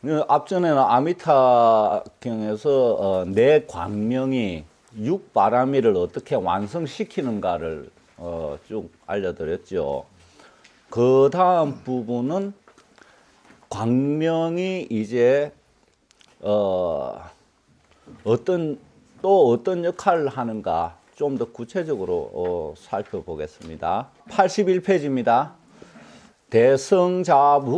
앞전에는 아미타경에서 내 광명이 육바라미를 어떻게 완성시키는가를 쭉 알려드렸죠. 그 다음 부분은 광명이 이제 어떤 역할을 하는가 좀 더 구체적으로 살펴보겠습니다. 81페이지입니다. 대성자부아미타불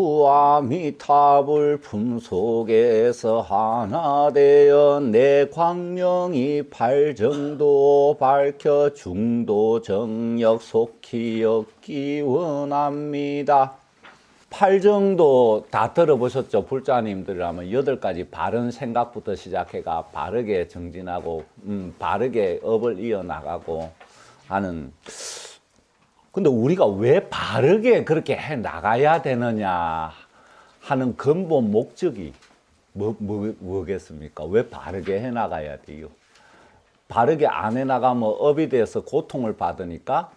품속에서 하나 되어 내 광명이 발정도 밝혀 중도 정력 속히 얻기 원합니다. 팔정도 다 들어보셨죠? 불자님들이라면 8가지 바른 생각부터 시작해가 바르게 정진하고 바르게 업을 이어나가고 하는. 근데 우리가 왜 바르게 그렇게 해 나가야 되느냐 하는 근본 목적이 뭐겠습니까? 왜 바르게 해 나가야 돼요? 바르게 안 해 나가면 업이 돼서 고통을 받으니까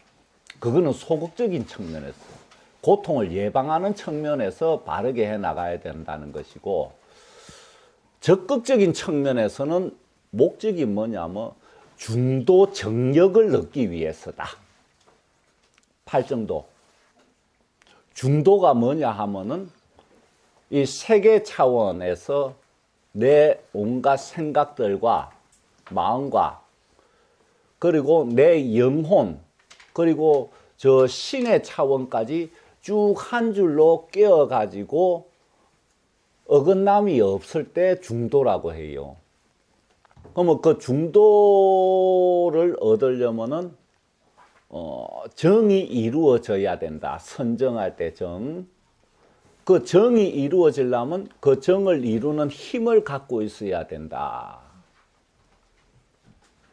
그거는 소극적인 측면에서 고통을 예방하는 측면에서 바르게 해 나가야 된다는 것이고, 적극적인 측면에서는 목적이 뭐냐면 중도 정력을 얻기 위해서다. 팔정도. 중도가 뭐냐 하면은 이 세계 차원에서 내 온갖 생각들과 마음과 그리고 내 영혼 그리고 저 신의 차원까지 쭉 한 줄로 깨어 가지고 어긋남이 없을 때 중도라고 해요. 그러면 그 중도를 얻으려면은 정이 이루어져야 된다. 선정할 때 정. 그 정이 이루어지려면 그 정을 이루는 힘을 갖고 있어야 된다.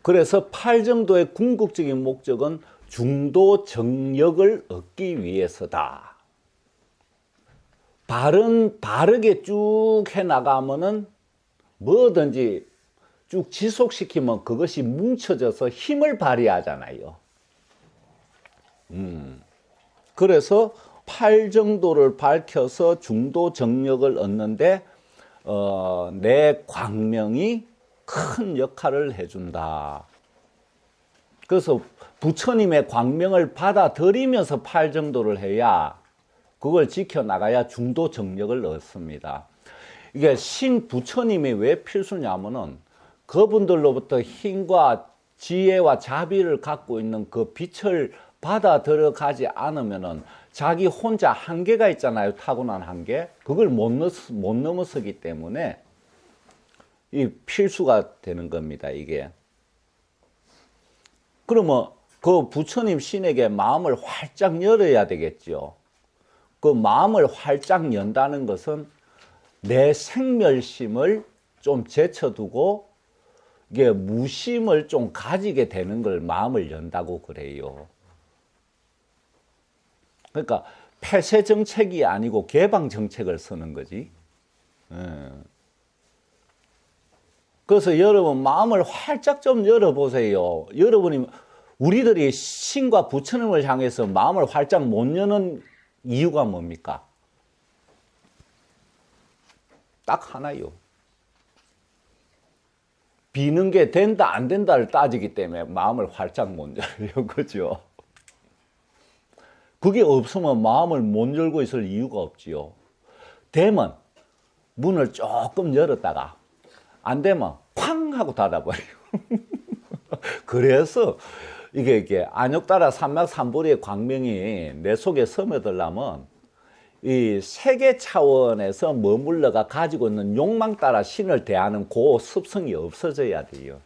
그래서 팔정도의 궁극적인 목적은 중도 정력을 얻기 위해서다. 바르게 쭉 해나가면은 뭐든지 쭉 지속시키면 그것이 뭉쳐져서 힘을 발휘하잖아요. 그래서 팔정도를 밝혀서 중도 정력을 얻는데 내 광명이 큰 역할을 해준다. 그래서 부처님의 광명을 받아들이면서 팔정도를 해야, 그걸 지켜나가야 중도 정력을 얻습니다. 이게 신 부처님이 왜 필수냐면은 그분들로부터 힘과 지혜와 자비를 갖고 있는 그 빛을 받아 들어가지 않으면은 자기 혼자 한계가 있잖아요. 타고난 한계. 그걸 못 넘어서기 때문에 이 필수가 되는 겁니다. 이게. 그러면 그 부처님 신에게 마음을 활짝 열어야 되겠죠. 그 마음을 활짝 연다는 것은 내 생멸심을 좀 제쳐두고 이게 무심을 좀 가지게 되는 걸 마음을 연다고 그래요. 그러니까 폐쇄 정책이 아니고 개방 정책을 쓰는 거지. 그래서 여러분 마음을 활짝 좀 열어보세요. 여러분이 우리들이 신과 부처님을 향해서 마음을 활짝 못 여는 이유가 뭡니까? 딱 하나요. 비는 게 된다 안 된다를 따지기 때문에 마음을 활짝 못 열려고 그죠. 그게 없으면 마음을 못 열고 있을 이유가 없지요. 되면 문을 조금 열었다가 안 되면 쾅 하고 닫아버려요. 그래서 이게 안욕따라 삼막삼보리의 광명이 내 속에 스며들려면 이 세계 차원에서 머물러가 가지고 있는 욕망 따라 신을 대하는 그 습성이 없어져야 돼요.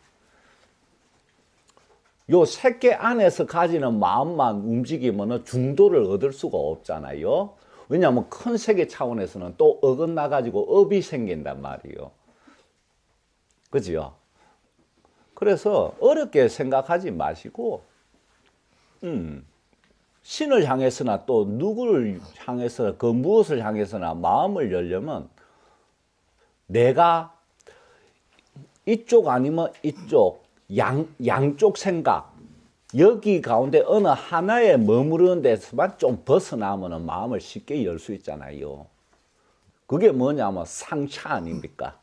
요 세계 안에서 가지는 마음만 움직이면 중도를 얻을 수가 없잖아요. 왜냐하면 큰 세계 차원에서는 또 어긋나가지고 업이 생긴단 말이에요. 그죠? 그래서 어렵게 생각하지 마시고, 신을 향해서나 또 누구를 향해서 그 무엇을 향해서나 마음을 열려면 내가 이쪽 아니면 이쪽, 양쪽 생각, 여기 가운데 어느 하나에 머무르는 데서만 좀 벗어나면 마음을 쉽게 열 수 있잖아요. 그게 뭐냐면 상차 아닙니까?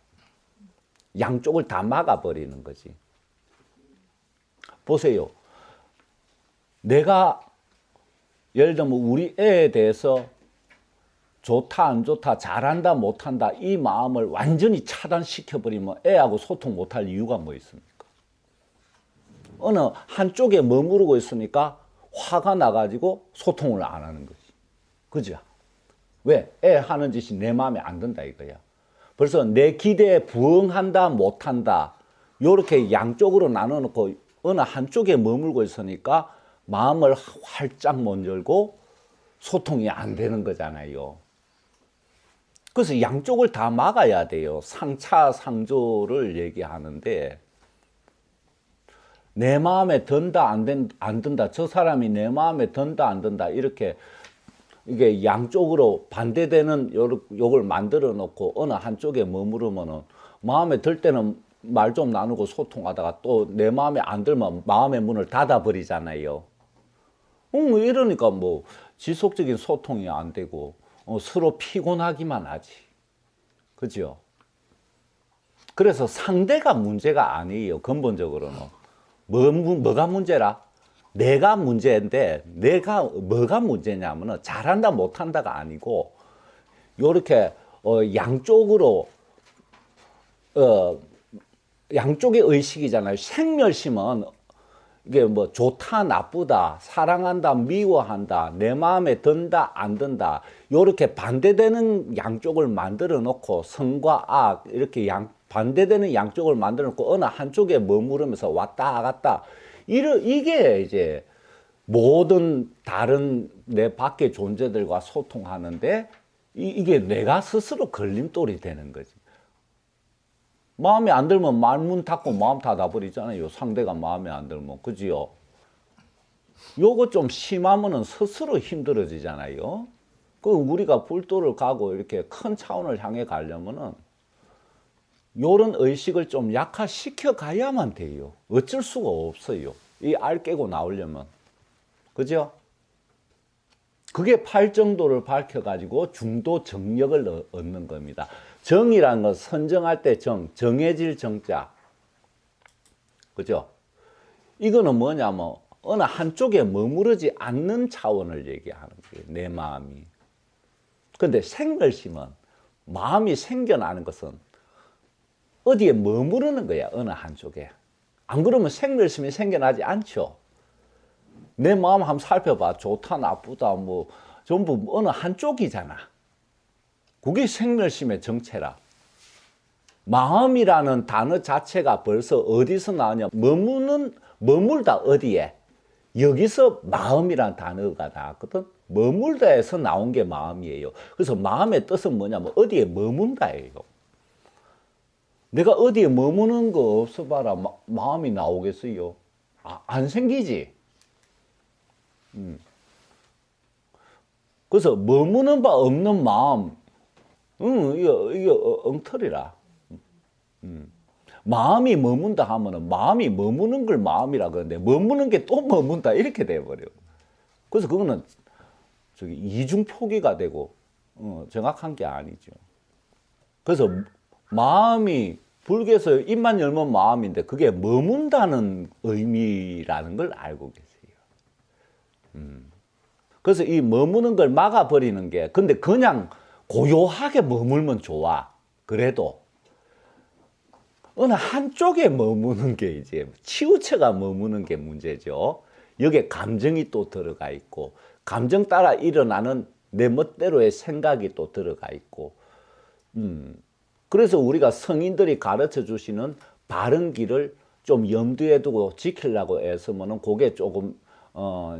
양쪽을 다 막아버리는 거지. 보세요. 내가 예를 들면 우리 애에 대해서 좋다 안 좋다 잘한다 못한다 이 마음을 완전히 차단시켜버리면 애하고 소통 못할 이유가 뭐 있습니까? 어느 한쪽에 머무르고 있으니까 화가 나가지고 소통을 안 하는 거지. 그죠? 왜? 애 하는 짓이 내 마음에 안 든다 이거야. 벌써 내 기대에 부응한다 못한다 요렇게 양쪽으로 나눠놓고 어느 한쪽에 머물고 있으니까 마음을 활짝 못 열고 소통이 안 되는 거잖아요. 그래서 양쪽을 다 막아야 돼요. 상차상조를 얘기하는데 내 마음에 든다 안 든다 저 사람이 내 마음에 든다 안 든다 이렇게 이게 양쪽으로 반대되는 요걸 만들어 놓고 어느 한쪽에 머무르면은 마음에 들 때는 말 좀 나누고 소통하다가 또 내 마음에 안 들면 마음의 문을 닫아 버리잖아요. 이러니까 뭐 지속적인 소통이 안 되고 서로 피곤하기만 하지. 그죠? 그래서 상대가 문제가 아니에요. 근본적으로는. 뭐가 문제라? 내가 문제인데 내가 뭐가 문제냐면은 잘한다 못한다가 아니고 요렇게 양쪽으로 양쪽의 의식이잖아요. 생멸심은 이게 뭐 좋다 나쁘다 사랑한다 미워한다 내 마음에 든다 안 든다 요렇게 반대되는 양쪽을 만들어 놓고 선과 악 이렇게 반대되는 양쪽을 만들어 놓고 어느 한쪽에 머무르면서 왔다 갔다 이게 이제 모든 다른 내 밖의 존재들과 소통하는데 이게 내가 스스로 걸림돌이 되는 거지. 마음에 안 들면 말문 닫고 마음 닫아버리잖아요. 상대가 마음에 안 들면. 그지요? 요거 좀 심하면은 스스로 힘들어지잖아요. 그 우리가 불도를 가고 이렇게 큰 차원을 향해 가려면은 요런 의식을 좀 약화시켜 가야만 돼요. 어쩔 수가 없어요. 이 알 깨고 나오려면. 그죠? 그게 팔정도를 밝혀가지고 중도 정력을 얻는 겁니다. 정이라는 건 선정할 때 정해질 정자. 그죠? 이거는 뭐냐면 어느 한쪽에 머무르지 않는 차원을 얘기하는 거예요. 내 마음이. 근데 생멸심은 마음이 생겨나는 것은 어디에 머무르는 거야. 어느 한쪽에. 안 그러면 생멸심이 생겨나지 않죠. 내 마음 한번 살펴봐. 좋다 나쁘다 뭐 전부 어느 한쪽이잖아. 그게 생멸심의 정체라. 마음이라는 단어 자체가 벌써 어디서 나오냐. 머물다 어디에. 여기서 마음이라는 단어가 나왔거든. 머물다에서 나온 게 마음이에요. 그래서 마음의 뜻은 뭐냐면 어디에 머문다예요. 내가 어디에 머무는 거 없어봐라 마음이 나오겠어요? 안 생기지. 그래서 머무는 바 없는 마음, 이거 엉터리라. 마음이 머문다 하면은 마음이 머무는 걸 마음이라 그러는데 머무는 게 또 머문다 이렇게 돼버려. 그래서 그거는 저기 이중 표기가 되고 정확한 게 아니죠. 그래서 마음이 불교에서 입만 열면 마음인데 그게 머문다는 의미라는 걸 알고 계세요. 그래서 이 머무는 걸 막아버리는 게 근데 그냥 고요하게 머물면 좋아. 그래도 어느 한쪽에 머무는 게 이제 치우쳐가 머무는 게 문제죠. 여기에 감정이 또 들어가 있고 감정 따라 일어나는 내 멋대로의 생각이 또 들어가 있고 그래서 우리가 성인들이 가르쳐 주시는 바른 길을 좀 염두에 두고 지키려고 애쓰면은 그게 조금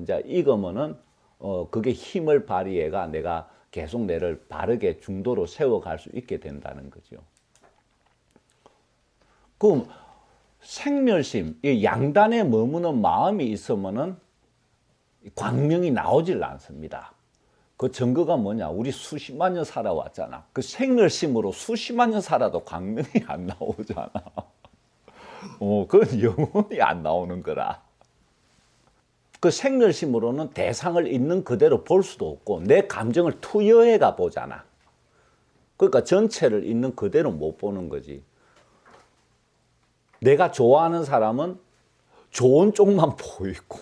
이제 익으면은 그게 힘을 발휘해가 내가 계속 내를 바르게 중도로 세워갈 수 있게 된다는 거죠. 그럼 생멸심, 이 양단에 머무는 마음이 있으면은 광명이 나오질 않습니다. 그 증거가 뭐냐? 우리 수십만 년 살아왔잖아. 그 생멸심으로 수십만 년 살아도 광명이 안 나오잖아. 그건 영원히 안 나오는 거라. 그 생멸심으로는 대상을 있는 그대로 볼 수도 없고 내 감정을 투여해가 보잖아. 그러니까 전체를 있는 그대로 못 보는 거지. 내가 좋아하는 사람은 좋은 쪽만 보이고,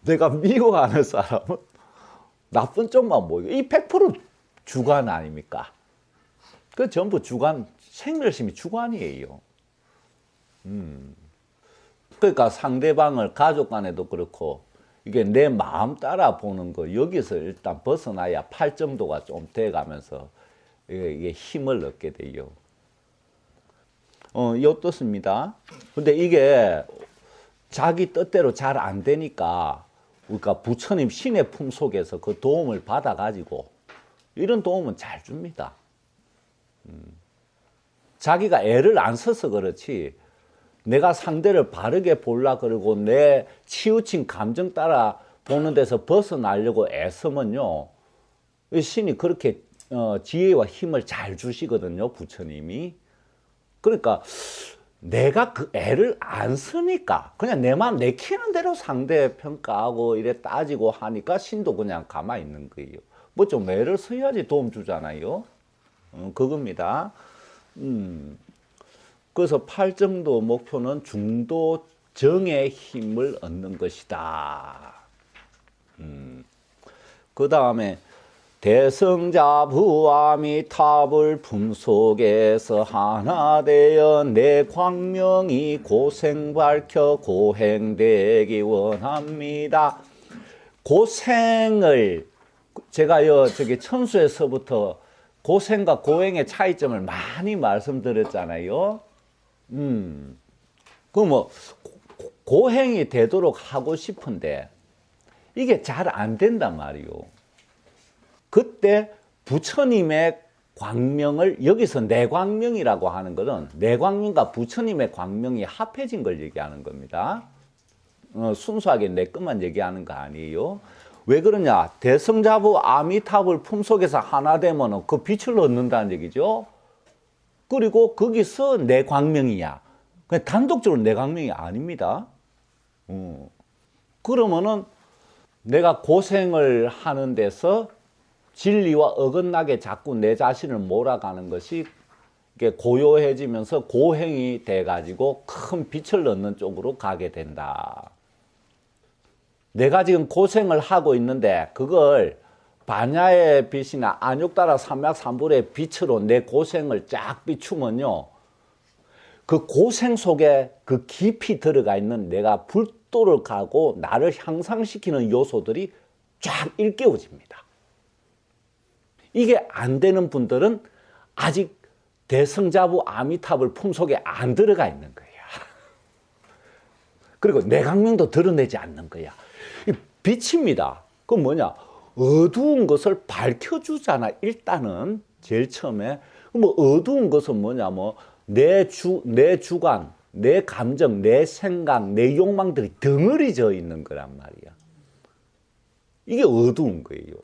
내가 미워하는 사람은 나쁜 쪽만 보이고, 이 100% 주관 아닙니까? 그 전부 주관, 생멸심이 주관이에요. 그러니까 상대방을 가족 간에도 그렇고, 이게 내 마음 따라 보는 거, 여기서 일단 벗어나야 팔정도가 좀 돼 가면서 이게 힘을 얻게 돼요. 어떻습니다. 근데 이게 자기 뜻대로 잘 안 되니까, 그러니까 부처님 신의 품 속에서 그 도움을 받아가지고, 이런 도움은 잘 줍니다. 자기가 애를 안 써서 그렇지, 내가 상대를 바르게 보려 그러고 내 치우친 감정 따라 보는 데서 벗어나려고 애쓰면요, 신이 그렇게 지혜와 힘을 잘 주시거든요, 부처님이. 그러니까 내가 그 애를 안 쓰니까 그냥 내 마음 내키는 대로 상대 평가하고 이래 따지고 하니까 신도 그냥 가만히 있는 거예요. 뭐 좀 애를 써야지 도움 주잖아요. 그겁니다. 그래서 8점도 목표는 중도 정의 힘을 얻는 것이다. 그 다음에 대성자 부아미타불 품속에서 하나 되어 내 광명이 고생 밝혀 고행되기 원합니다. 고생을 제가요 저기 천수에서부터 고생과 고행의 차이점을 많이 말씀드렸잖아요. 그 뭐 고행이 되도록 하고 싶은데 이게 잘 안 된단 말이요. 그때 부처님의 광명을, 여기서 내광명이라고 하는 것은 내광명과 부처님의 광명이 합해진 걸 얘기하는 겁니다. 순수하게 내 것만 얘기하는 거 아니에요. 왜 그러냐? 대성자부 아미타불 품속에서 하나 되면 그 빛을 얻는다는 얘기죠. 그리고 거기서 내광명이야. 그냥 단독적으로 내광명이 아닙니다. 그러면은 내가 고생을 하는 데서 진리와 어긋나게 자꾸 내 자신을 몰아가는 것이 이게 고요해지면서 고행이 돼가지고 큰 빛을 얻는 쪽으로 가게 된다. 내가 지금 고생을 하고 있는데 그걸 반야의 빛이나 안욕따라 삼약삼불의 빛으로 내 고생을 쫙 비추면요, 그 고생 속에 그 깊이 들어가 있는 내가 불도를 가고 나를 향상시키는 요소들이 쫙 일깨워집니다. 이게 안 되는 분들은 아직 대성자부 아미타불 품속에 안 들어가 있는 거야. 그리고 내광명도 드러내지 않는 거야. 빛입니다. 그건 뭐냐? 어두운 것을 밝혀주잖아. 일단은 제일 처음에. 뭐 어두운 것은 뭐냐? 뭐 내 주관, 내 감정, 내 생각, 내 욕망들이 덩어리져 있는 거란 말이야. 이게 어두운 거예요.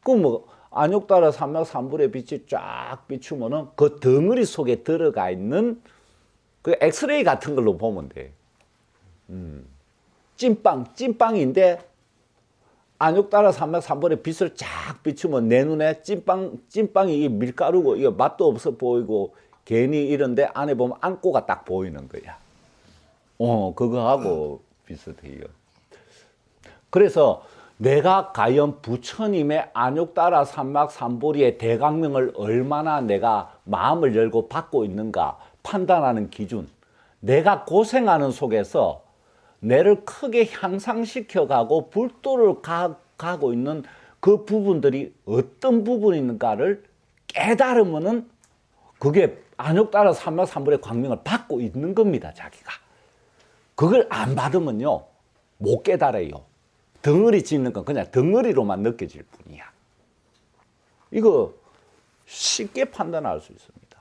그럼 뭐 안욕따라 삼약삼불의 빛이 쫙 비추면은 그 덩어리 속에 들어가 있는 그 엑스레이 같은 걸로 보면 돼. 찐빵인데 안욕따라 삼약삼불의 빛을 쫙 비추면 내 눈에 찐빵이 밀가루고 이거 맛도 없어 보이고 괜히 이런데 안에 보면 안고가 딱 보이는 거야. 그거하고 비슷해요. 그래서 내가 과연 부처님의 안욕따라 삼약삼보리의 대광명을 얼마나 내가 마음을 열고 받고 있는가 판단하는 기준, 내가 고생하는 속에서 내를 크게 향상시켜가고 불도를 가고 있는 그 부분들이 어떤 부분이 있는가를 깨달으면은 그게 안욕따라 삼약삼불의 광명을 받고 있는 겁니다, 자기가. 그걸 안 받으면요, 못 깨달아요. 덩어리 짓는 건 그냥 덩어리로만 느껴질 뿐이야. 이거 쉽게 판단할 수 있습니다.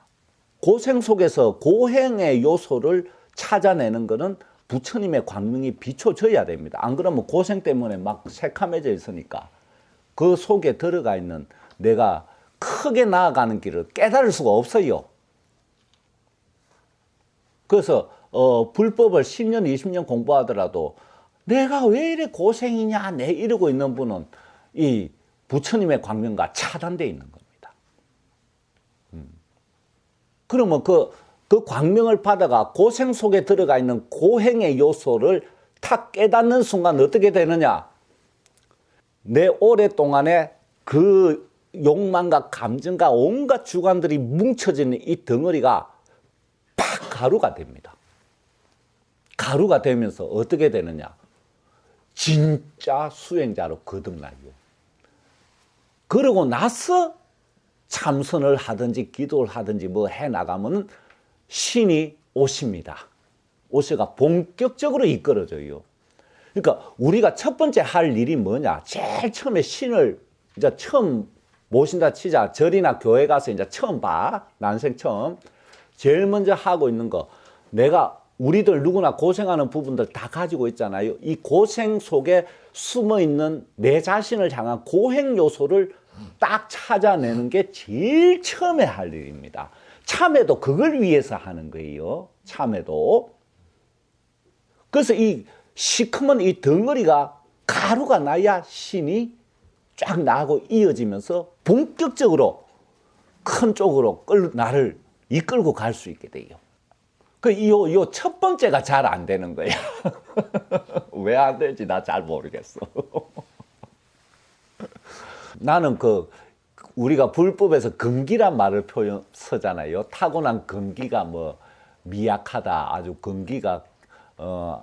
고생 속에서 고행의 요소를 찾아내는 것은 부처님의 광명이 비춰져야 됩니다. 안 그러면 고생 때문에 막 새카매져 있으니까 그 속에 들어가 있는 내가 크게 나아가는 길을 깨달을 수가 없어요. 그래서 불법을 10년, 20년 공부하더라도 내가 왜 이래 고생이냐 내 이러고 있는 분은 이 부처님의 광명과 차단되어 있는 겁니다. 그러면 그 광명을 받아가 고생 속에 들어가 있는 고행의 요소를 탁 깨닫는 순간 어떻게 되느냐? 내 오랫동안에 그 욕망과 감정과 온갖 주관들이 뭉쳐지는 이 덩어리가 팍 가루가 됩니다. 가루가 되면서 어떻게 되느냐? 진짜 수행자로 거듭나요. 그러고 나서 참선을 하든지 기도를 하든지 뭐 해나가면 신이 오십니다. 오셔가 본격적으로 이끌어줘요. 그러니까 우리가 첫 번째 할 일이 뭐냐? 제일 처음에 신을 이제 처음 모신다 치자. 절이나 교회 가서 이제 처음 봐. 난생 처음. 제일 먼저 하고 있는 거. 내가 우리들 누구나 고생하는 부분들 다 가지고 있잖아요. 이 고생 속에 숨어 있는 내 자신을 향한 고행 요소를 딱 찾아내는 게 제일 처음에 할 일입니다. 참회도 그걸 위해서 하는 거예요. 참회도. 그래서 이 시커먼 이 덩어리가 가루가 나야 신이 쫙 나고 이어지면서 본격적으로 큰 쪽으로 나를 이끌고 갈 수 있게 돼요. 요 첫 번째가 잘 안 되는 거야. 왜 안 되지? 나 잘 모르겠어. 나는 우리가 불법에서 근기란 말을 쓰잖아요. 타고난 근기가 뭐 미약하다. 아주 근기가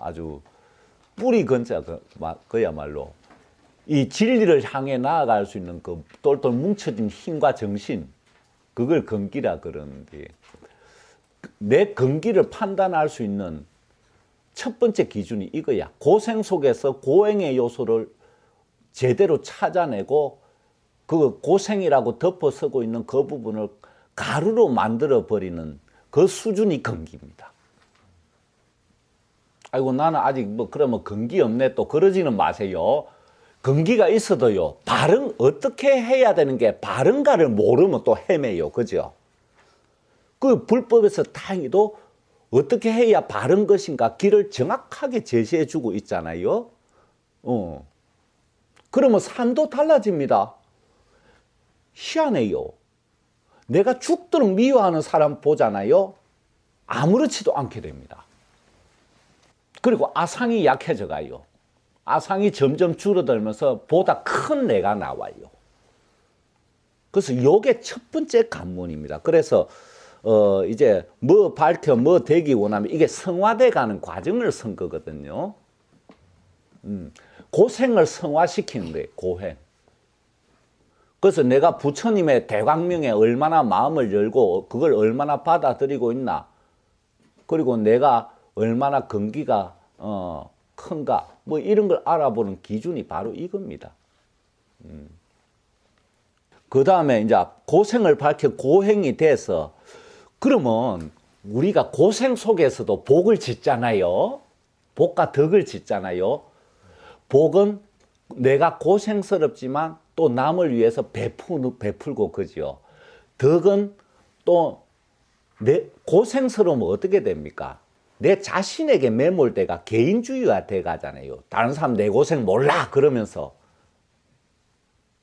아주 뿌리 근자 그야말로 이 진리를 향해 나아갈 수 있는 그 똘똘 뭉쳐진 힘과 정신, 그걸 근기라 그러는데, 내 근기를 판단할 수 있는 첫 번째 기준이 이거야. 고생 속에서 고행의 요소를 제대로 찾아내고 그 고생이라고 덮어서고 있는 그 부분을 가루로 만들어 버리는 그 수준이 근기입니다. 아이고 나는 아직 뭐 그러면 근기 없네 또 그러지는 마세요. 근기가 있어도요, 어떻게 해야 되는 게 바른가를 모르면 또 헤매요. 그죠? 그 불법에서 다행히도 어떻게 해야 바른 것인가 길을 정확하게 제시해 주고 있잖아요. 그러면 삶도 달라집니다. 희한해요. 내가 죽도록 미워하는 사람 보잖아요. 아무렇지도 않게 됩니다. 그리고 아상이 약해져 가요. 아상이 점점 줄어들면서 보다 큰 내가 나와요. 그래서 이게 첫 번째 관문입니다. 그래서 이제 뭐 밝혀 뭐 되기 원하면 이게 성화돼 가는 과정을 쓴 거거든요. 고생을 성화시키는 거예요. 고행. 그래서 내가 부처님의 대광명에 얼마나 마음을 열고 그걸 얼마나 받아들이고 있나, 그리고 내가 얼마나 근기가 큰가, 뭐 이런 걸 알아보는 기준이 바로 이겁니다. 그 다음에 이제 고생을 밝혀 고행이 돼서, 그러면 우리가 고생 속에서도 복을 짓잖아요. 복과 덕을 짓잖아요. 복은 내가 고생스럽지만 또 남을 위해서 베풀고 그죠. 덕은 또 내 고생스러우면 어떻게 됩니까? 내 자신에게 매몰돼가 개인주의가 돼가잖아요. 다른 사람 내 고생 몰라 그러면서.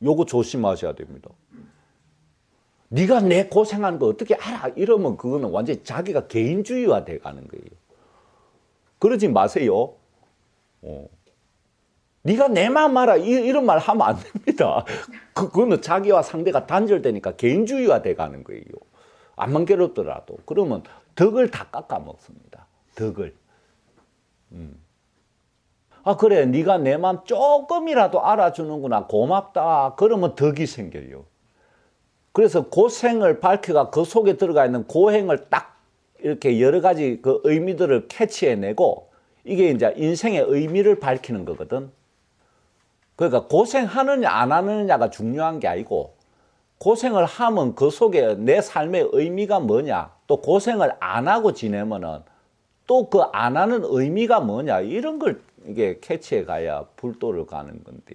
요거 조심하셔야 됩니다. 네가 내 고생하는 거 어떻게 알아? 이러면 그거는 완전히 자기가 개인주의화 돼가는 거예요. 그러지 마세요. 네가 내 마음 알아. 이런 말 하면 안 됩니다. 그거는 자기와 상대가 단절되니까 개인주의화 돼가는 거예요. 암만 괴롭더라도. 그러면 덕을 다 깎아먹습니다. 덕을. 아 그래, 네가 내 마음 조금이라도 알아주는구나, 고맙다. 그러면 덕이 생겨요. 그래서 고생을 밝혀가 그 속에 들어가 있는 고행을 딱 이렇게 여러 가지 그 의미들을 캐치해내고, 이게 이제 인생의 의미를 밝히는 거거든. 그러니까 고생하느냐 안 하느냐가 중요한 게 아니고, 고생을 하면 그 속에 내 삶의 의미가 뭐냐, 또 고생을 안 하고 지내면은 또 그 안 하는 의미가 뭐냐, 이런 걸 이게 캐치해 가야 불도를 가는 건데,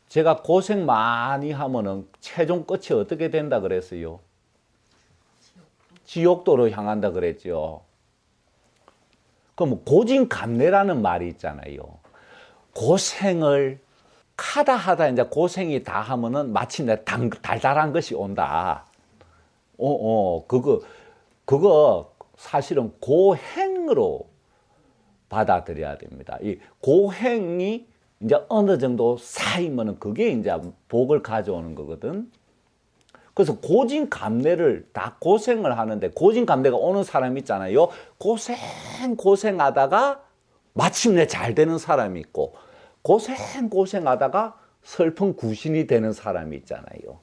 제가 고생 많이 하면은 최종 끝이 어떻게 된다 그랬어요? 지옥도로 향한다 그랬죠. 그럼 고진감래라는 말이 있잖아요. 고생을 하다 이제 고생이 다 하면은 마침내 달달한 것이 온다. 그거 사실은 고행으로 받아들여야 됩니다. 이 고행이 이제 어느 정도 쌓이면은 그게 이제 복을 가져오는 거거든. 그래서 고진감래를 다 고생을 하는데 고진감래가 오는 사람 있잖아요. 고생하다가 마침내 잘 되는 사람이 있고 고생하다가 슬픈 구신이 되는 사람이 있잖아요.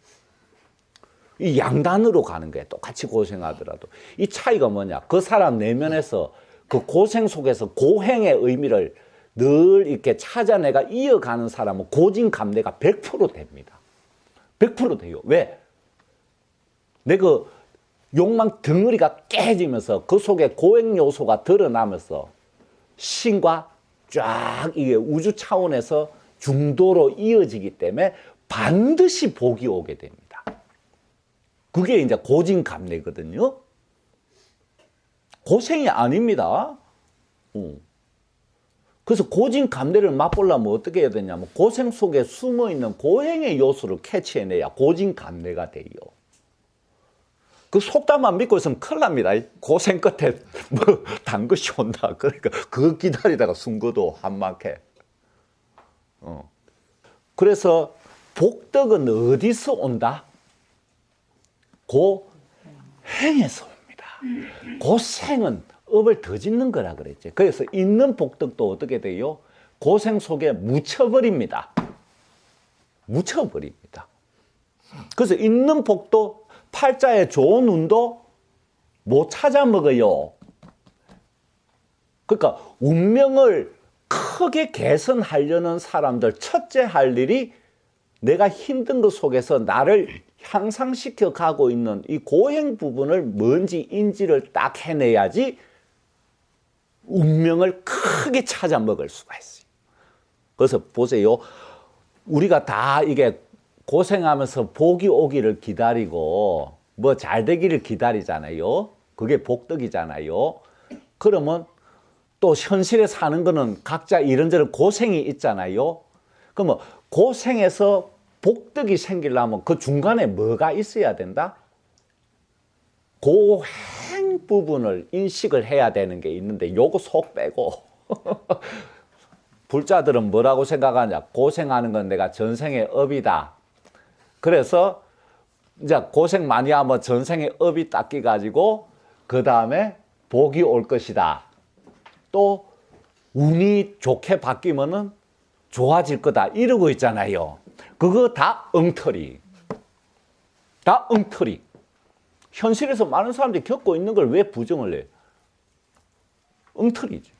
이 양단으로 가는 거예요. 똑같이 고생하더라도. 이 차이가 뭐냐? 그 사람 내면에서 그 고생 속에서 고행의 의미를 늘 이렇게 찾아내가 이어가는 사람은 고진감래가 100% 됩니다. 100% 돼요. 왜? 내 그 욕망 덩어리가 깨지면서 그 속에 고행 요소가 드러나면서 신과 쫙 이게 우주 차원에서 중도로 이어지기 때문에 반드시 복이 오게 됩니다. 그게 이제 고진감래거든요. 고생이 아닙니다. 그래서 고진감래를 맛보려면 어떻게 해야 되냐면 고생 속에 숨어있는 고행의 요소를 캐치해내야 고진감래가 돼요. 그 속담만 믿고 있으면 큰일 납니다. 고생 끝에 뭐 단 것이 온다. 그러니까 그거 기다리다가 숨고도 한막해. 그래서 복덕은 어디서 온다? 고행에서 옵니다. 고생은 업을 더 짓는 거라 그랬죠. 그래서 있는 복덕도 어떻게 돼요? 고생 속에 묻혀버립니다. 묻혀버립니다. 그래서 있는 복도 팔자에 좋은 운도 못 찾아 먹어요. 그러니까 운명을 크게 개선하려는 사람들 첫째 할 일이 내가 힘든 것 속에서 나를 향상시켜 가고 있는 이 고행 부분을 뭔지 인지를 딱 해내야지 운명을 크게 찾아 먹을 수가 있어요. 그래서 보세요. 우리가 다 이게 고생하면서 복이 오기를 기다리고 뭐 잘 되기를 기다리잖아요. 그게 복덕이잖아요. 그러면 또 현실에 사는 거는 각자 이런저런 고생이 있잖아요. 그러면 고생에서 복덕이 생기려면 그 중간에 뭐가 있어야 된다? 고행 부분을 인식을 해야 되는 게 있는데 요거 속 빼고 불자들은 뭐라고 생각하냐? 고생하는 건 내가 전생의 업이다. 그래서 이제 고생 많이 하면 전생의 업이 닦여 가지고 그 다음에 복이 올 것이다. 또 운이 좋게 바뀌면은 좋아질 거다. 이러고 있잖아요. 그거 다 엉터리. 다 엉터리. 현실에서 많은 사람들이 겪고 있는 걸 왜 부정을 해? 엉터리지.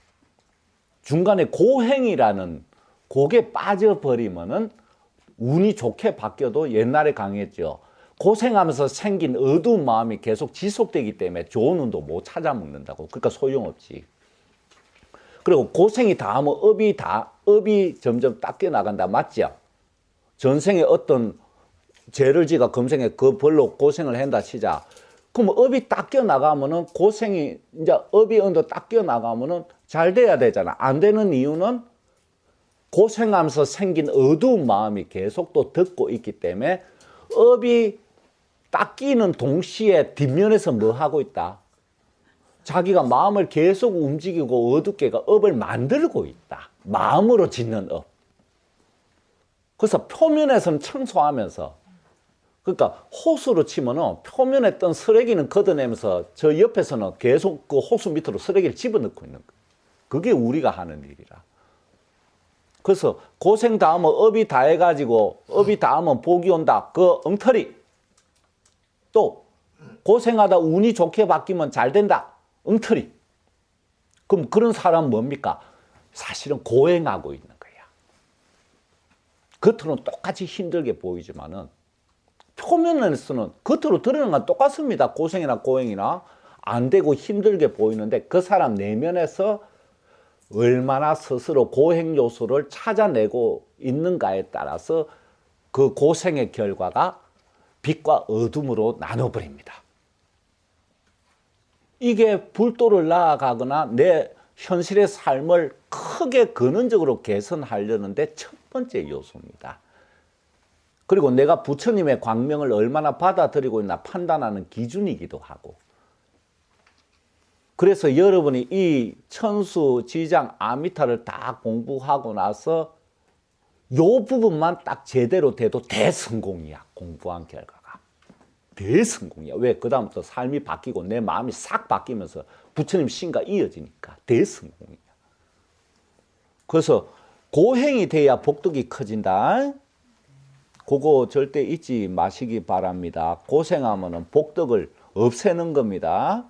중간에 고행이라는 곡에 빠져버리면은 운이 좋게 바뀌어도 옛날에 강했죠. 고생하면서 생긴 어두운 마음이 계속 지속되기 때문에 좋은 운도 못 찾아 먹는다고. 그러니까 소용없지. 그리고 고생이 다 하면 업이 점점 닦여 나간다. 맞죠? 전생에 어떤 죄를 지가 금생에 그 벌로 고생을 한다 치자. 그럼 업이 닦여 나가면은 고생이 이제 업이 어느 정도 닦여 나가면은 잘 돼야 되잖아. 안 되는 이유는 고생하면서 생긴 어두운 마음이 계속 또 듣고 있기 때문에 업이 닦이는 동시에 뒷면에서 뭐 하고 있다? 자기가 마음을 계속 움직이고 어둡게가 업을 만들고 있다. 마음으로 짓는 업. 그래서 표면에서는 청소하면서 그러니까 호수로 치면은 표면에 뜬 쓰레기는 걷어내면서 저 옆에서는 계속 그 호수 밑으로 쓰레기를 집어넣고 있는 거예요. 그게 우리가 하는 일이라. 그래서 고생 다 하면 업이 다 해가지고 업이 다 하면 복이 온다. 그 엉터리. 또 고생하다 운이 좋게 바뀌면 잘 된다. 엉터리. 그럼 그런 사람은 뭡니까? 사실은 고행하고 있는 거야. 겉으로는 똑같이 힘들게 보이지만은 표면에서는 겉으로 드러나는 건 똑같습니다. 고생이나 고행이나 안 되고 힘들게 보이는데 그 사람 내면에서 얼마나 스스로 고행 요소를 찾아내고 있는가에 따라서 그 고생의 결과가 빛과 어둠으로 나눠버립니다. 이게 불도를 나아가거나 내 현실의 삶을 크게 근원적으로 개선하려는데 첫 번째 요소입니다. 그리고 내가 부처님의 광명을 얼마나 받아들이고 있나 판단하는 기준이기도 하고. 그래서 여러분이 이 천수, 지장, 아미타를 다 공부하고 나서 요 부분만 딱 제대로 돼도 대성공이야. 공부한 결과가. 대성공이야. 왜? 그 다음부터 삶이 바뀌고 내 마음이 싹 바뀌면서 부처님 신과 이어지니까 대성공이야. 그래서 고행이 돼야 복덕이 커진다. 그거 절대 잊지 마시기 바랍니다. 고생하면은 복덕을 없애는 겁니다.